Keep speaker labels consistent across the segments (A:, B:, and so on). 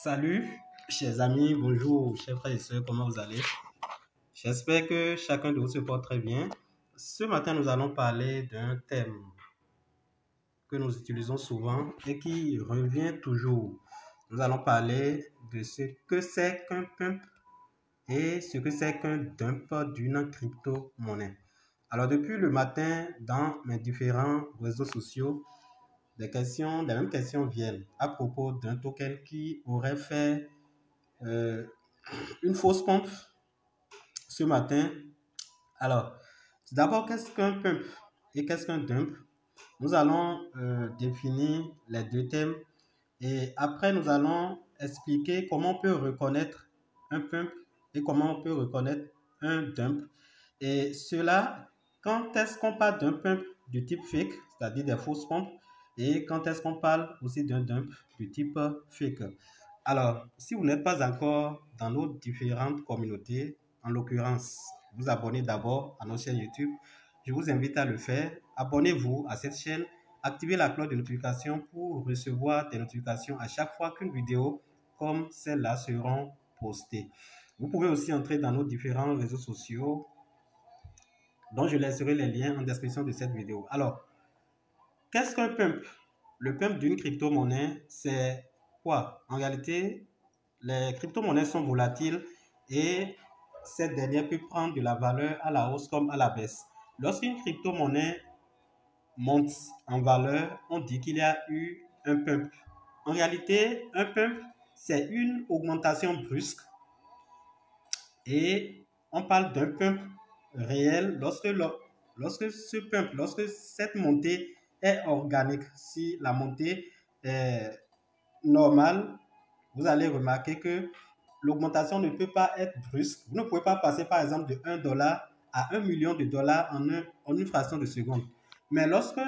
A: Salut, chers amis, bonjour, chers frères et sœurs, comment vous allez? J'espère que chacun de vous se porte très bien. Ce matin, nous allons parler d'un thème que nous utilisons souvent et qui revient toujours. Nous allons parler de ce que c'est qu'un pump et ce que c'est qu'un dump d'une crypto-monnaie. Alors, depuis le matin, dans mes différents réseaux sociaux, les mêmes questions viennent à propos d'un token qui aurait fait une fausse pompe ce matin. Alors, d'abord, qu'est-ce qu'un pump et qu'est-ce qu'un dump? Nous allons définir les deux thèmes et après, nous allons expliquer comment on peut reconnaître un pump et comment on peut reconnaître un dump. Et cela, quand est-ce qu'on parle d'un pump du type fake, c'est-à-dire des fausses pompes, et quand est-ce qu'on parle aussi d'un dump du type fake. Alors, si vous n'êtes pas encore dans nos différentes communautés, en l'occurrence, vous abonnez d'abord à notre chaîne YouTube, je vous invite à le faire. Abonnez-vous à cette chaîne, activez la cloche de notification pour recevoir des notifications à chaque fois qu'une vidéo comme celle-là seront postées. Vous pouvez aussi entrer dans nos différents réseaux sociaux dont je laisserai les liens en description de cette vidéo. Alors, qu'est-ce qu'un pump? Le pump d'une crypto-monnaie, c'est quoi? En réalité, les crypto-monnaies sont volatiles et cette dernière peut prendre de la valeur à la hausse comme à la baisse. Lorsqu'une crypto-monnaie monte en valeur, on dit qu'il y a eu un pump. En réalité, un pump, c'est une augmentation brusque et on parle d'un pump réel lorsque cette montée est organique. Si la montée est normale, vous allez remarquer que l'augmentation ne peut pas être brusque. Vous ne pouvez pas passer par exemple de 1 dollar à 1 million de dollars en une fraction de seconde. Mais lorsque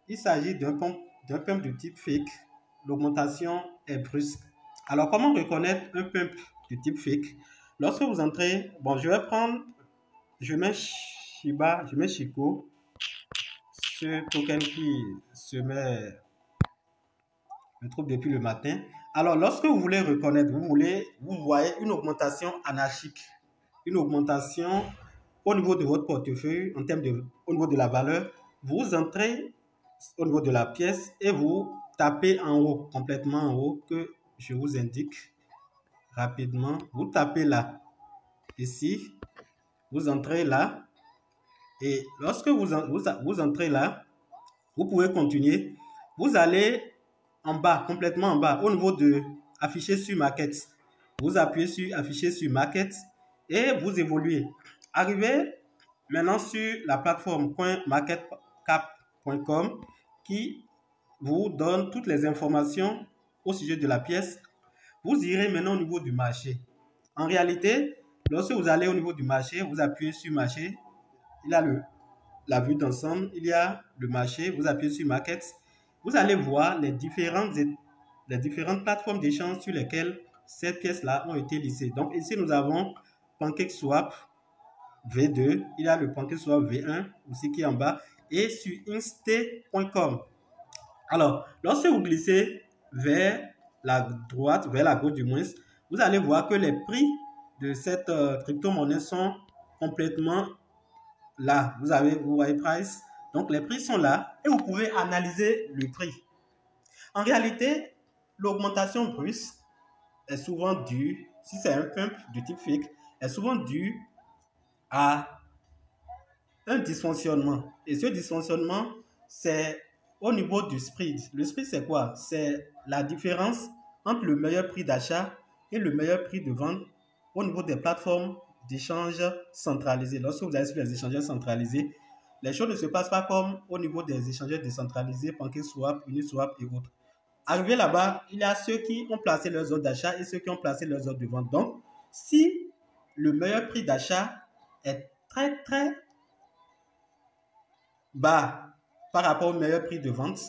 A: il s'agit d'un pump de type fake, l'augmentation est brusque. Alors comment reconnaître un pump de type fake? Lorsque vous entrez, bon, je mets Shiba, je mets Chico, ce token qui me trouve depuis le matin. Alors, lorsque vous voulez reconnaître, vous voyez une augmentation anarchique, une augmentation au niveau de votre portefeuille, au niveau de la valeur, vous entrez au niveau de la pièce et vous tapez en haut, complètement en haut, que je vous indique rapidement. Vous tapez là, ici, vous entrez là, et lorsque vous entrez là, vous pouvez continuer. Vous allez en bas, complètement en bas, au niveau de afficher sur Market. Vous appuyez sur afficher sur Market et vous évoluez. Arrivez maintenant sur la plateforme coinmarketcap.com qui vous donne toutes les informations au sujet de la pièce. Vous irez maintenant au niveau du marché. En réalité, lorsque vous allez au niveau du marché, vous appuyez sur marché. Il y a la vue d'ensemble, il y a le marché, vous appuyez sur Market. Vous allez voir les différentes plateformes d'échange sur lesquelles ces pièces-là ont été listées. Donc ici, nous avons PancakeSwap V2, il y a le PancakeSwap V1 aussi qui est en bas, et sur inst.com. Alors, lorsque vous glissez vers la droite, vers la gauche du moins, vous allez voir que les prix de cette crypto-monnaie sont complètement là. Vous voyez price. Donc, les prix sont là et vous pouvez analyser le prix. En réalité, l'augmentation brusque est souvent due, si c'est un pump du type fake, est souvent due à un dysfonctionnement. Et ce dysfonctionnement, c'est au niveau du spread. Le spread, c'est quoi? C'est la différence entre le meilleur prix d'achat et le meilleur prix de vente au niveau des plateformes d'échange centralisés. Lorsque vous allez sur les échangeurs centralisés, les choses ne se passent pas comme au niveau des échangeurs décentralisés, PancakeSwap, Uniswap et autres. Arrivé là-bas, il y a ceux qui ont placé leurs ordres d'achat et ceux qui ont placé leurs ordres de vente. Donc, si le meilleur prix d'achat est très, très bas par rapport au meilleur prix de vente,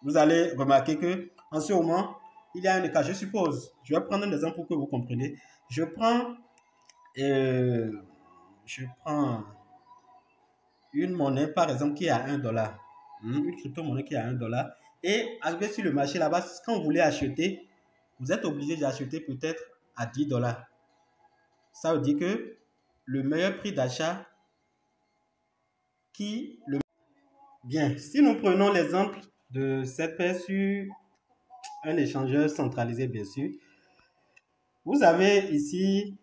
A: vous allez remarquer que en ce moment, il y a un écart. Je suppose, je vais prendre un exemple pour que vous compreniez. Je prends une monnaie, par exemple, qui est à 1 dollar. Une crypto-monnaie qui est à 1 dollar. Et arrivé sur le marché là-bas, quand vous voulez acheter, vous êtes obligé d'acheter peut-être à 10 $. Ça veut dire que le meilleur prix d'achat Bien, si nous prenons l'exemple de cette paire sur un échangeur centralisé, bien sûr, vous avez ici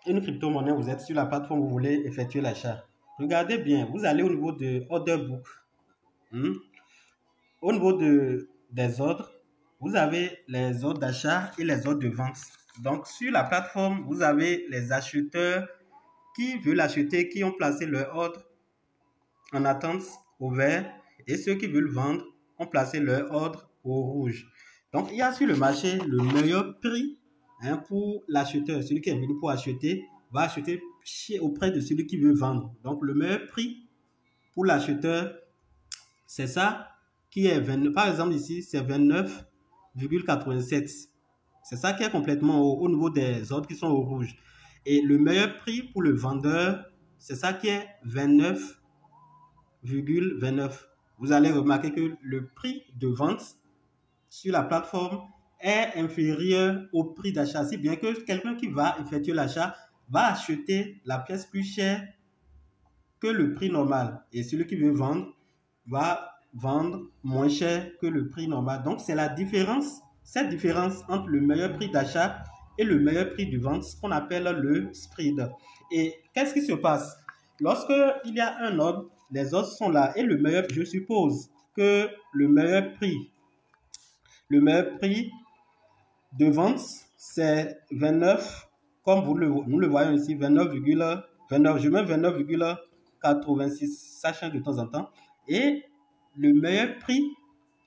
A: une crypto-monnaie, vous êtes sur la plateforme, vous voulez effectuer l'achat. Regardez bien, vous allez au niveau de Order Book. Au niveau des ordres, vous avez les ordres d'achat et les ordres de vente. Donc, sur la plateforme, vous avez les acheteurs qui veulent acheter, qui ont placé leur ordre en attente au vert, et ceux qui veulent vendre ont placé leur ordre au rouge. Donc, il y a sur le marché le meilleur prix pour l'acheteur. Celui qui est venu pour acheter va acheter auprès de celui qui veut vendre. Donc, le meilleur prix pour l'acheteur, c'est ça qui est 29. Par exemple, ici, c'est 29,87. C'est ça qui est complètement au niveau des ordres qui sont au rouge. Et le meilleur prix pour le vendeur, c'est ça qui est 29,29. Vous allez remarquer que le prix de vente sur la plateforme est inférieur au prix d'achat. Si bien que quelqu'un qui va effectuer l'achat va acheter la pièce plus chère que le prix normal. Et celui qui veut vendre va vendre moins cher que le prix normal. Donc, c'est la différence, cette différence entre le meilleur prix d'achat et le meilleur prix de vente, ce qu'on appelle le spread. Et qu'est-ce qui se passe? Lorsqu'il y a un ordre, les ordres sont là et le meilleur, je suppose que le meilleur prix de vente, c'est 29, comme nous le voyons ici, 29,29, je mets 29,86, ça change de temps en temps. Et le meilleur prix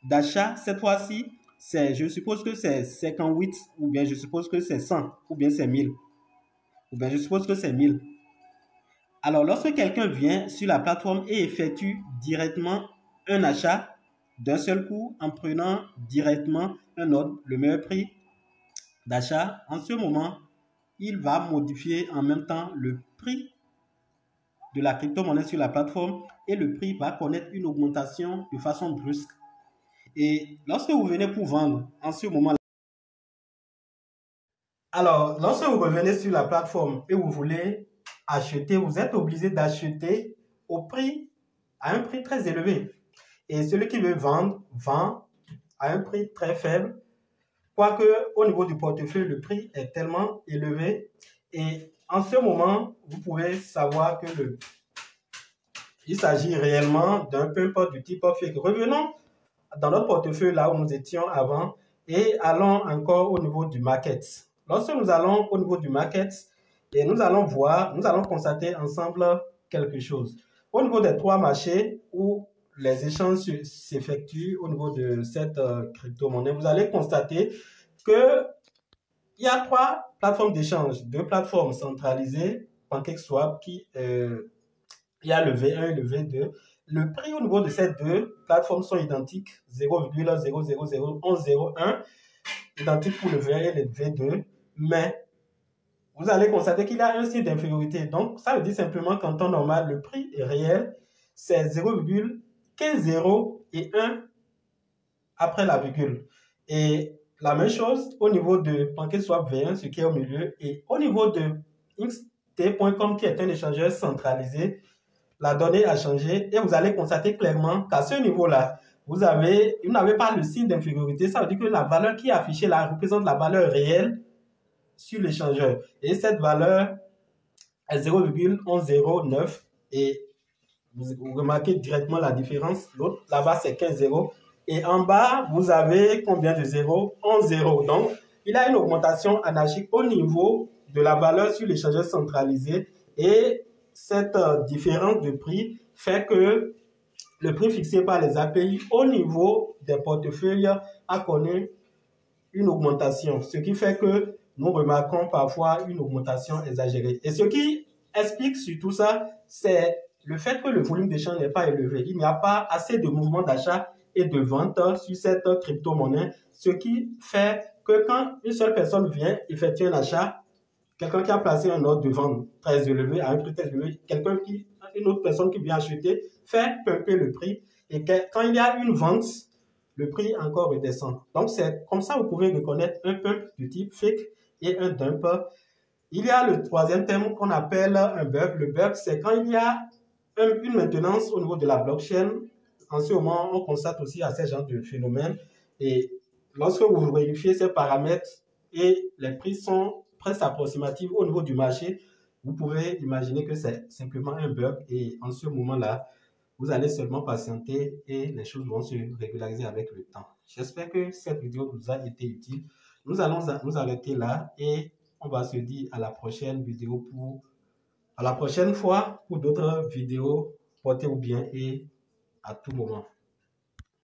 A: d'achat, cette fois-ci, je suppose que c'est 58, ou bien je suppose que c'est 100, ou bien c'est 1000. Ou bien je suppose que c'est 1000. Alors, lorsque quelqu'un vient sur la plateforme et effectue directement un achat d'un seul coup, en prenant directement un ordre, le meilleur prix d'achat, en ce moment, il va modifier en même temps le prix de la crypto-monnaie sur la plateforme et le prix va connaître une augmentation de façon brusque. Et lorsque vous venez pour vendre, en ce moment-là, alors, lorsque vous revenez sur la plateforme et vous voulez acheter, vous êtes obligé d'acheter à un prix très élevé. Et celui qui veut vendre, vend à un prix très faible. Quoique, au niveau du portefeuille, le prix est tellement élevé. Et en ce moment, vous pouvez savoir que il s'agit réellement d'un pump du type fake. Revenons dans notre portefeuille là où nous étions avant et allons encore au niveau du market. Lorsque nous allons au niveau du market, et nous allons constater ensemble quelque chose. Au niveau des trois marchés où les échanges s'effectuent au niveau de cette crypto-monnaie, vous allez constater qu'il y a trois plateformes d'échange, deux plateformes centralisées, PancakeSwap, il y a le V1 et le V2. Le prix au niveau de ces deux plateformes sont identiques, 0,0001101, identique pour le V1 et le V2, mais vous allez constater qu'il y a un signe d'infériorité. Donc, ça veut dire simplement qu'en temps normal, le prix réel, c'est 0,15 et 1 après la virgule. Et la même chose au niveau de PancakeSwap V1, ce qui est au milieu, et au niveau de xt.com, qui est un échangeur centralisé, la donnée a changé et vous allez constater clairement qu'à ce niveau-là, vous n'avez pas le signe d'infériorité. Ça veut dire que la valeur qui est affichée là représente la valeur réelle sur l'échangeur. Et cette valeur est 0,1109 et vous remarquez directement la différence. L'autre, là-bas, c'est 15 zéros. Et en bas, vous avez combien de zéros? 11 zéros. Donc, il y a une augmentation anarchique au niveau de la valeur sur l'échangeur centralisé. Et cette différence de prix fait que le prix fixé par les API au niveau des portefeuilles a connu une augmentation. Ce qui fait que nous remarquons parfois une augmentation exagérée. Et ce qui explique sur tout ça, c'est le fait que le volume d'échange n'est pas élevé. Il n'y a pas assez de mouvements d'achat et de vente sur cette crypto-monnaie, ce qui fait que quand une seule personne vient effectuer un achat, quelqu'un qui a placé un ordre de vente très élevé, à un prix très élevé, une autre personne qui vient acheter, fait pumper le prix et quand il y a une vente, le prix encore redescend. Donc, c'est comme ça que vous pouvez reconnaître un pump de type fake et un dump. Il y a le troisième terme qu'on appelle un bug. Le bug, c'est quand il y a une maintenance au niveau de la blockchain. En ce moment, on constate aussi à ces genres de phénomènes. Et lorsque vous vérifiez ces paramètres et les prix sont presque approximatifs au niveau du marché, vous pouvez imaginer que c'est simplement un bug. Et en ce moment-là, vous allez seulement patienter et les choses vont se régulariser avec le temps. J'espère que cette vidéo vous a été utile. Nous allons nous arrêter là et on va se dire à la prochaine vidéo à la prochaine fois pour d'autres vidéos. Portez-vous bien et à tout moment.